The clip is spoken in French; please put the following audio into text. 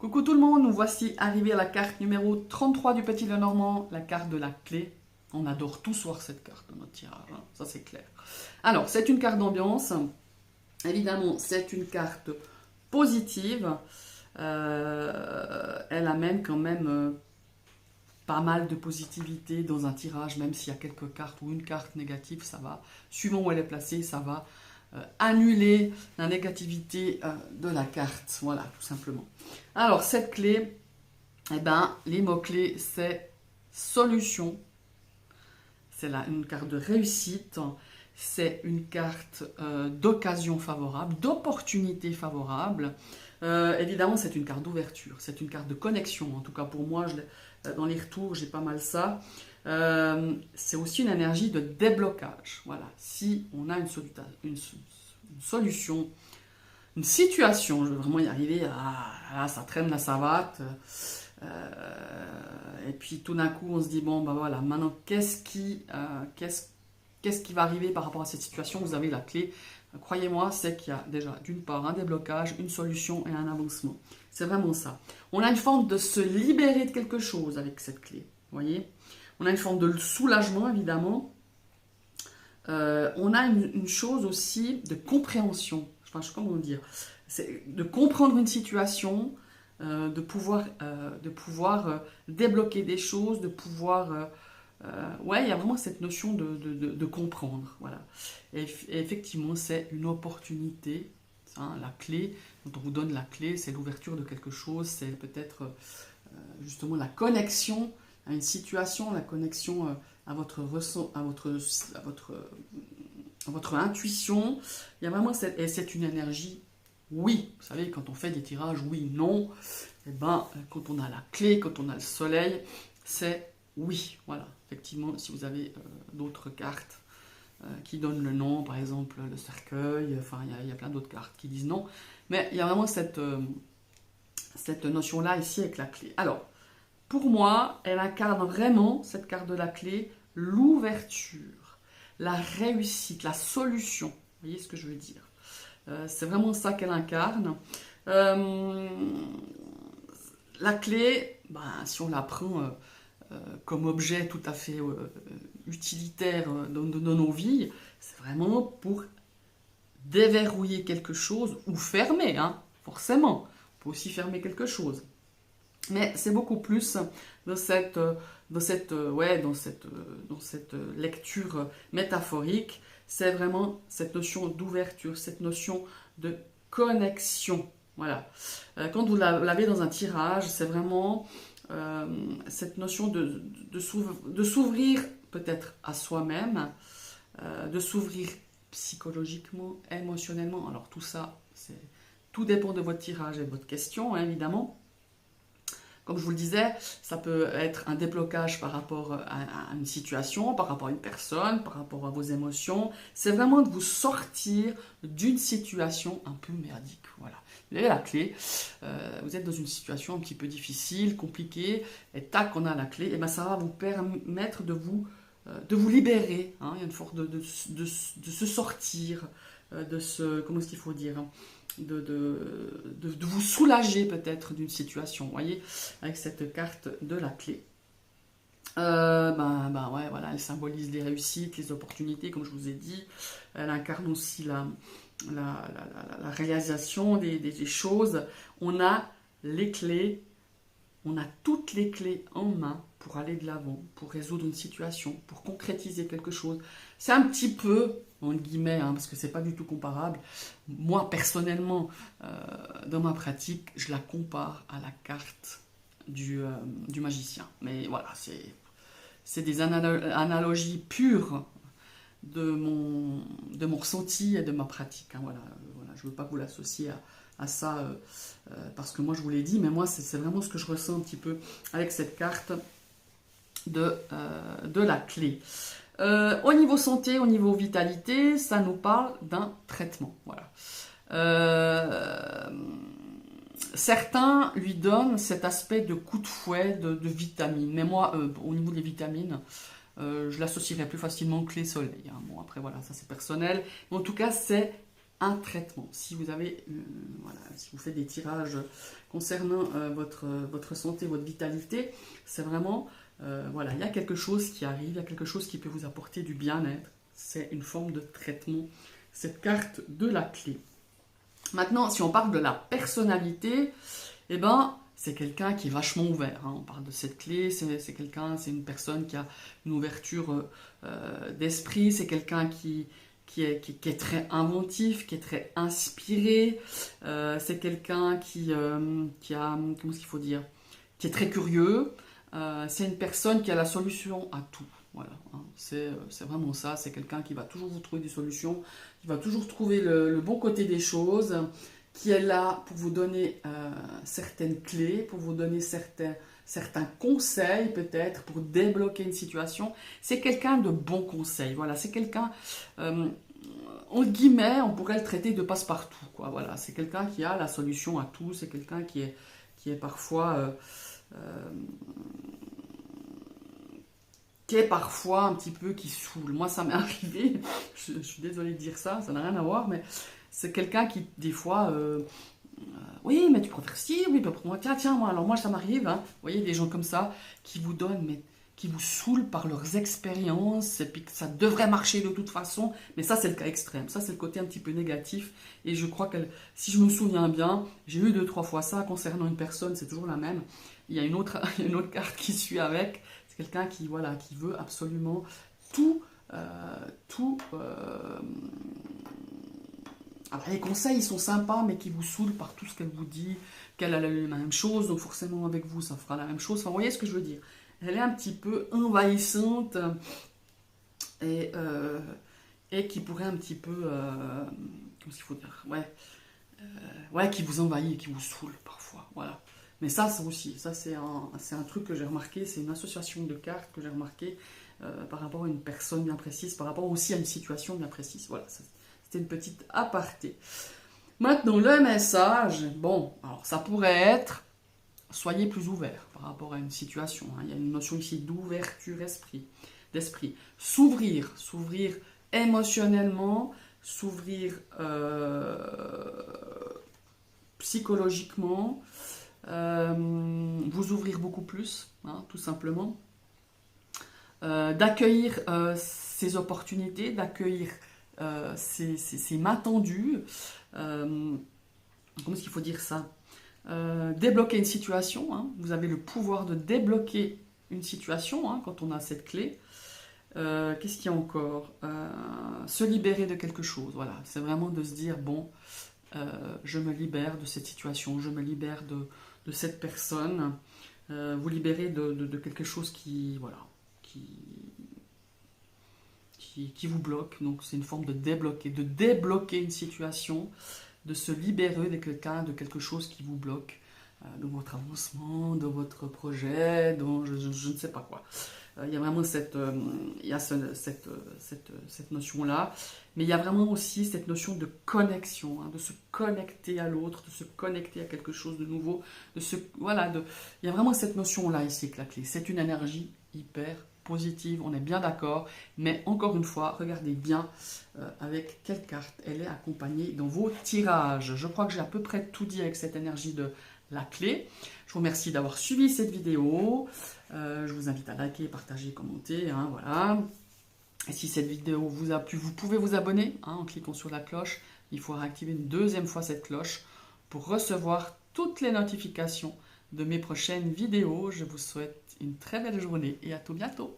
Coucou tout le monde, nous voici arrivés à la carte numéro 33 du Petit Lenormand, la carte de la clé. On adore tous voir cette carte dans notre tirage, hein, ça c'est clair. Alors, c'est une carte d'ambiance. Évidemment, c'est une carte positive. Elle amène quand même pas mal de positivité dans un tirage, même s'il y a quelques cartes ou une carte négative, ça va, suivant où elle est placée, ça va annuler la négativité de la carte. Voilà, tout simplement. Alors, cette clé, eh ben, les mots-clés, c'est solution. C'est une carte de réussite. C'est une carte d'occasion favorable, d'opportunité favorable. Évidemment, c'est une carte d'ouverture. C'est une carte de connexion. En tout cas, pour moi, dans les retours, j'ai pas mal ça. C'est aussi une énergie de déblocage. Voilà. Si on a une solution, une situation, je veux vraiment y arriver, ça traîne la savate, et puis tout d'un coup on se dit, bon ben voilà, maintenant qu'est-ce qui va arriver par rapport à cette situation? Vous avez la clé, croyez-moi, c'est qu'il y a déjà d'une part un déblocage, une solution et un avancement. C'est vraiment ça. On a une forme de se libérer de quelque chose avec cette clé, vous voyez. On a une forme de soulagement, évidemment. On a une chose aussi de compréhension. Je sais pas comment dire. C'est de comprendre une situation, de pouvoir débloquer des choses, de pouvoir... ouais, il y a vraiment cette notion de comprendre. Voilà. Et effectivement, c'est une opportunité. Hein, la clé, quand on vous donne la clé, c'est l'ouverture de quelque chose, c'est peut-être justement la connexion à une situation, la connexion à votre intuition. Il y a vraiment et c'est une énergie, oui. Vous savez, quand on fait des tirages, oui, non. Et ben, quand on a la clé, quand on a le soleil, c'est oui. Voilà. Effectivement, si vous avez d'autres cartes qui donnent le non, par exemple le cercueil, enfin il y a plein d'autres cartes qui disent non, mais il y a vraiment cette notion-là ici avec la clé. Alors, pour moi, elle incarne vraiment, cette carte de la clé, l'ouverture, la réussite, la solution. Vous voyez ce que je veux dire? C'est vraiment ça qu'elle incarne. La clé, ben, si on la prend comme objet tout à fait utilitaire dans nos vies, c'est vraiment pour déverrouiller quelque chose ou fermer, hein, forcément. On peut aussi fermer quelque chose. Mais c'est beaucoup plus dans cette lecture métaphorique. C'est vraiment cette notion d'ouverture, cette notion de connexion. Voilà. Quand vous l'avez dans un tirage, c'est vraiment cette notion de s'ouvrir peut-être à soi-même, de s'ouvrir psychologiquement, émotionnellement. Alors tout ça, tout dépend de votre tirage et de votre question, hein, évidemment. Comme je vous le disais, ça peut être un déblocage par rapport à une situation, par rapport à une personne, par rapport à vos émotions. C'est vraiment de vous sortir d'une situation un peu merdique. Voilà. Vous avez la clé, vous êtes dans une situation un petit peu difficile, compliquée, et tac, on a la clé, et ben ça va vous permettre de vous libérer. Hein. Il y a une force de se sortir, comment est-ce qu'il faut dire, hein, de vous soulager peut-être d'une situation, vous voyez, avec cette carte de la clé. Ouais, voilà, elle symbolise les réussites, les opportunités, comme je vous ai dit. Elle incarne aussi la réalisation des choses. On a les clés, on a toutes les clés en main pour aller de l'avant, pour résoudre une situation, pour concrétiser quelque chose. C'est un petit peu, en guillemets, hein, parce que c'est pas du tout comparable. Moi, personnellement, dans ma pratique, je la compare à la carte du magicien. Mais voilà, c'est des analogies pures de mon ressenti et de ma pratique. Hein, voilà, je ne veux pas vous l'associer à ça, parce que moi je vous l'ai dit, mais moi c'est vraiment ce que je ressens un petit peu avec cette carte de la clé. Au niveau santé, au niveau vitalité, ça nous parle d'un traitement. Voilà. Certains lui donnent cet aspect de coup de fouet, de vitamines. Mais moi, au niveau des vitamines, je l'associerais plus facilement que les soleils. Hein. Bon, après, voilà, ça c'est personnel. Mais en tout cas, c'est un traitement. Si vous avez, voilà, si vous faites des tirages concernant votre santé, votre vitalité, c'est vraiment, voilà, il y a quelque chose qui arrive, il y a quelque chose qui peut vous apporter du bien-être. C'est une forme de traitement, cette carte de la clé. Maintenant, si on parle de la personnalité, eh ben, c'est quelqu'un qui est vachement ouvert. Hein. On parle de cette clé, c'est quelqu'un, c'est une personne qui a une ouverture d'esprit, c'est quelqu'un qui est très inventif, qui est très inspiré, c'est quelqu'un qui a, comment est-ce qu'il faut dire, qui est très curieux, c'est une personne qui a la solution à tout. Voilà, hein. C'est vraiment ça, c'est quelqu'un qui va toujours vous trouver des solutions, qui va toujours trouver le bon côté des choses, qui est là pour vous donner certaines clés, pour vous donner certains conseils peut-être, pour débloquer une situation. C'est quelqu'un de bon conseil, voilà, c'est quelqu'un, entre guillemets, on pourrait le traiter de passe-partout, quoi, voilà. C'est quelqu'un qui a la solution à tout, c'est quelqu'un qui est parfois... qui est parfois un petit peu qui saoule. Moi, ça m'est arrivé, je suis désolée de dire ça, ça n'a rien à voir, mais c'est quelqu'un qui, des fois, oui, mais tu préfères ci, oui, mais pour moi, tiens, moi, alors moi, ça m'arrive, hein. Vous voyez, des gens comme ça, qui vous donnent, mais qui vous saoulent par leurs expériences, et puis que ça devrait marcher de toute façon, mais ça, c'est le cas extrême, ça, c'est le côté un petit peu négatif, et je crois que, si je me souviens bien, j'ai eu 2-3 fois ça, concernant une personne, c'est toujours la même, il y a une autre carte qui suit avec, c'est quelqu'un qui, voilà, qui veut absolument tout. Alors les conseils ils sont sympas, mais qui vous saoulent par tout ce qu'elle vous dit, qu'elle a la même chose, donc forcément avec vous ça fera la même chose. Enfin, vous voyez ce que je veux dire. Elle est un petit peu envahissante et qui pourrait un petit peu, comment qu'il faut dire, ouais, qui vous envahit, qui vous saoule parfois, voilà. Mais ça aussi, ça c'est un truc que j'ai remarqué, c'est une association de cartes que j'ai remarqué par rapport à une personne bien précise, par rapport aussi à une situation bien précise. Voilà, c'était une petite aparté. Maintenant, le message, bon, alors ça pourrait être, soyez plus ouvert par rapport à une situation. Hein. Il y a une notion ici d'ouverture d'esprit. S'ouvrir émotionnellement, s'ouvrir psychologiquement, vous ouvrir beaucoup plus, hein, tout simplement. D'accueillir ces opportunités, d'accueillir ces mains tendues. Comment est-ce qu'il faut dire ça? Débloquer une situation. Hein. Vous avez le pouvoir de débloquer une situation hein, quand on a cette clé. Qu'est-ce qu'il y a encore? Se libérer de quelque chose. Voilà, c'est vraiment de se dire bon, je me libère de cette situation, je me libère de cette personne. Vous libérer de quelque chose qui, voilà, qui vous bloque. Donc c'est une forme de débloquer une situation, de se libérer de quelqu'un, de quelque chose qui vous bloque, de votre avancement, de votre projet, dans je ne sais pas quoi. Il y a vraiment cette notion-là, mais il y a vraiment aussi cette notion de connexion, hein, de se connecter à l'autre, de se connecter à quelque chose de nouveau, il y a vraiment cette notion-là ici avec la clé. C'est une énergie hyper positive, on est bien d'accord, mais encore une fois, regardez bien avec quelle carte elle est accompagnée dans vos tirages. Je crois que j'ai à peu près tout dit avec cette énergie de la clé. Je vous remercie d'avoir suivi cette vidéo. Je vous invite à liker, partager, commenter. Hein, voilà. Et si cette vidéo vous a plu, vous pouvez vous abonner hein, en cliquant sur la cloche. Il faut réactiver une deuxième fois cette cloche pour recevoir toutes les notifications de mes prochaines vidéos. Je vous souhaite une très belle journée et à tout bientôt.